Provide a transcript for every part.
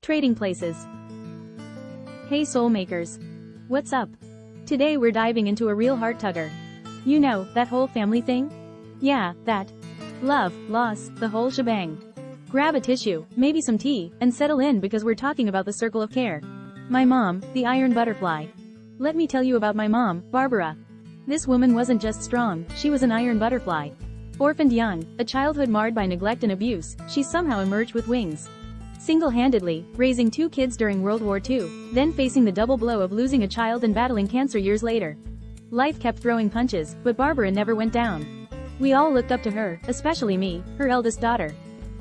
Trading places. Hey soul makers. What's up? Today we're diving into a real heart tugger. You know, that whole family thing? Yeah, that. Love, loss, the whole shebang. Grab a tissue, maybe some tea, and settle in because we're talking about the circle of care. My mom, the iron butterfly. Let me tell you about my mom, Barbara. This woman wasn't just strong, she was an iron butterfly. Orphaned young, a childhood marred by neglect and abuse, she somehow emerged with wings. Single-handedly, raising 2 kids during World War II, then facing the double blow of losing a child and battling cancer years later. Life kept throwing punches, but Barbara never went down. We all looked up to her, especially me, her eldest daughter.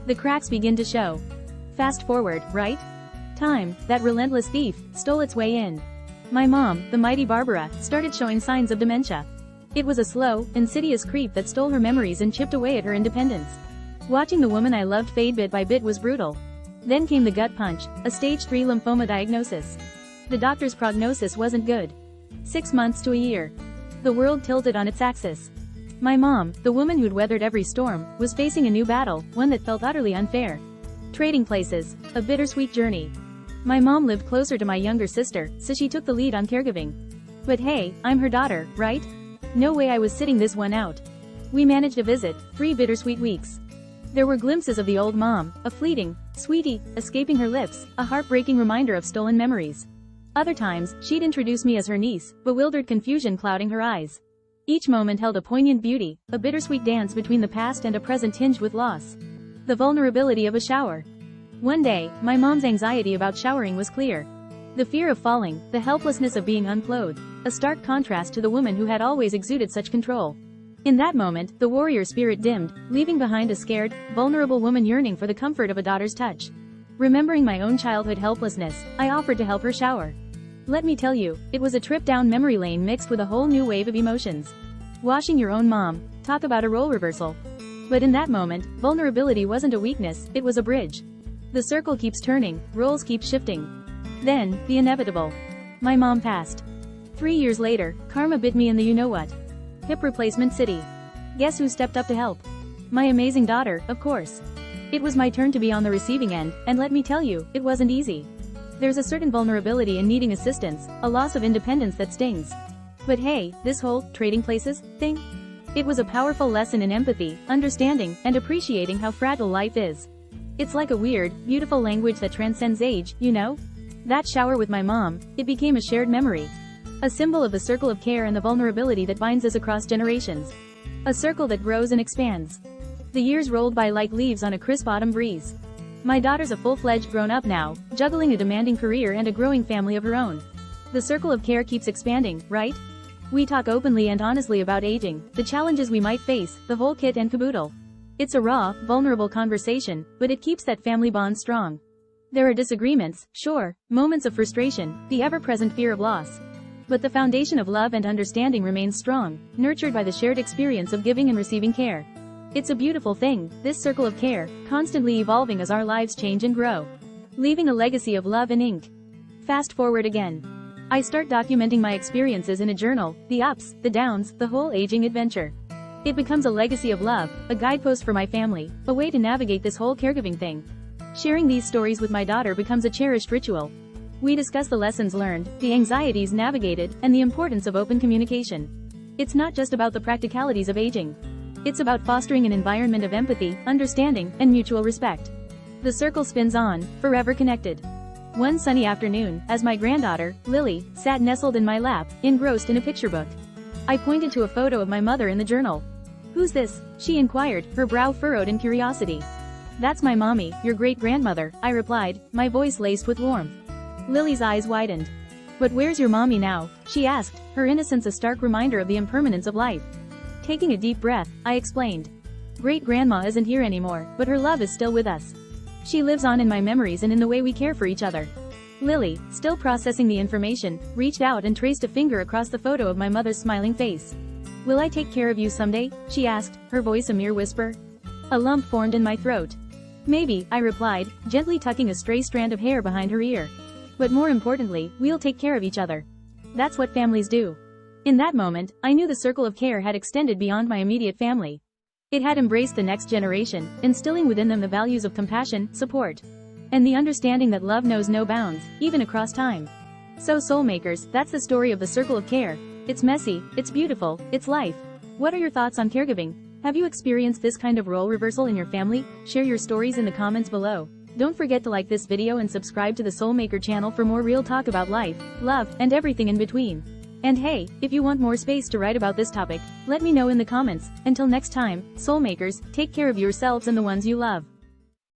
The cracks begin to show. Fast forward, right? Time, that relentless thief, stole its way in. My mom, the mighty Barbara, started showing signs of dementia. It was a slow, insidious creep that stole her memories and chipped away at her independence. Watching the woman I loved fade bit by bit was brutal. Then came the gut punch, a stage 3 lymphoma diagnosis. The doctor's prognosis wasn't good. 6 months to a year. The world tilted on its axis. My mom, the woman who'd weathered every storm, was facing a new battle, one that felt utterly unfair. Trading places, a bittersweet journey. My mom lived closer to my younger sister, so she took the lead on caregiving. But hey, I'm her daughter, right? No way I was sitting this one out. We managed a visit, 3 bittersweet weeks. There were glimpses of the old mom, a fleeting, sweetie, escaping her lips, a heartbreaking reminder of stolen memories. Other times, she'd introduce me as her niece, bewildered confusion clouding her eyes. Each moment held a poignant beauty, a bittersweet dance between the past and a present tinged with loss. The vulnerability of a shower. One day, my mom's anxiety about showering was clear. The fear of falling, the helplessness of being unclothed, a stark contrast to the woman who had always exuded such control. In that moment, the warrior spirit dimmed, leaving behind a scared, vulnerable woman yearning for the comfort of a daughter's touch. Remembering my own childhood helplessness, I offered to help her shower. Let me tell you, it was a trip down memory lane mixed with a whole new wave of emotions. Washing your own mom, talk about a role reversal. But in that moment, vulnerability wasn't a weakness, it was a bridge. The circle keeps turning, roles keep shifting. Then, the inevitable. My mom passed. 3 years later, karma bit me in the you-know-what. Hip replacement city. Guess who stepped up to help? My amazing daughter, of course. It was my turn to be on the receiving end, and let me tell you, it wasn't easy. There's a certain vulnerability in needing assistance, a loss of independence that stings. But hey, this whole trading places thing? It was a powerful lesson in empathy, understanding, and appreciating how fragile life is. It's like a weird, beautiful language that transcends age, you know? That shower with my mom, it became a shared memory. A symbol of the circle of care and the vulnerability that binds us across generations. A circle that grows and expands. The years rolled by like leaves on a crisp autumn breeze. My daughter's a full-fledged grown-up now, juggling a demanding career and a growing family of her own. The circle of care keeps expanding, right? We talk openly and honestly about aging, the challenges we might face, the whole kit and caboodle. It's a raw, vulnerable conversation, but it keeps that family bond strong. There are disagreements, sure, moments of frustration, the ever-present fear of loss. But the foundation of love and understanding remains strong, nurtured by the shared experience of giving and receiving care. It's a beautiful thing, this circle of care, constantly evolving as our lives change and grow. Leaving a legacy of love and ink. Fast forward again. I start documenting my experiences in a journal, the ups, the downs, the whole aging adventure. It becomes a legacy of love, a guidepost for my family, a way to navigate this whole caregiving thing. Sharing these stories with my daughter becomes a cherished ritual. We discuss the lessons learned, the anxieties navigated, and the importance of open communication. It's not just about the practicalities of aging. It's about fostering an environment of empathy, understanding, and mutual respect. The circle spins on, forever connected. One sunny afternoon, as my granddaughter, Lily, sat nestled in my lap, engrossed in a picture book. I pointed to a photo of my mother in the journal. "Who's this?" she inquired, her brow furrowed in curiosity. "That's my mommy, your great-grandmother," I replied, my voice laced with warmth. Lily's eyes widened. "But where's your mommy now?" she asked, her innocence a stark reminder of the impermanence of life. Taking a deep breath, I explained. "Great-grandma isn't here anymore, but her love is still with us. She lives on in my memories and in the way we care for each other." Lily, still processing the information, reached out and traced a finger across the photo of my mother's smiling face. "Will I take care of you someday?" she asked, her voice a mere whisper. A lump formed in my throat. "Maybe," I replied, gently tucking a stray strand of hair behind her ear. "But more importantly, we'll take care of each other. That's what families do." In that moment, I knew the circle of care had extended beyond my immediate family. It had embraced the next generation, instilling within them the values of compassion, support, and the understanding that love knows no bounds, even across time. So Soulmakers, that's the story of the Circle of Care. It's messy, it's beautiful, it's life. What are your thoughts on caregiving? Have you experienced this kind of role reversal in your family? Share your stories in the comments below. Don't forget to like this video and subscribe to the Soulmaker channel for more real talk about life, love, and everything in between. And hey, if you want more space to write about this topic, let me know in the comments. Until next time, Soulmakers, take care of yourselves and the ones you love.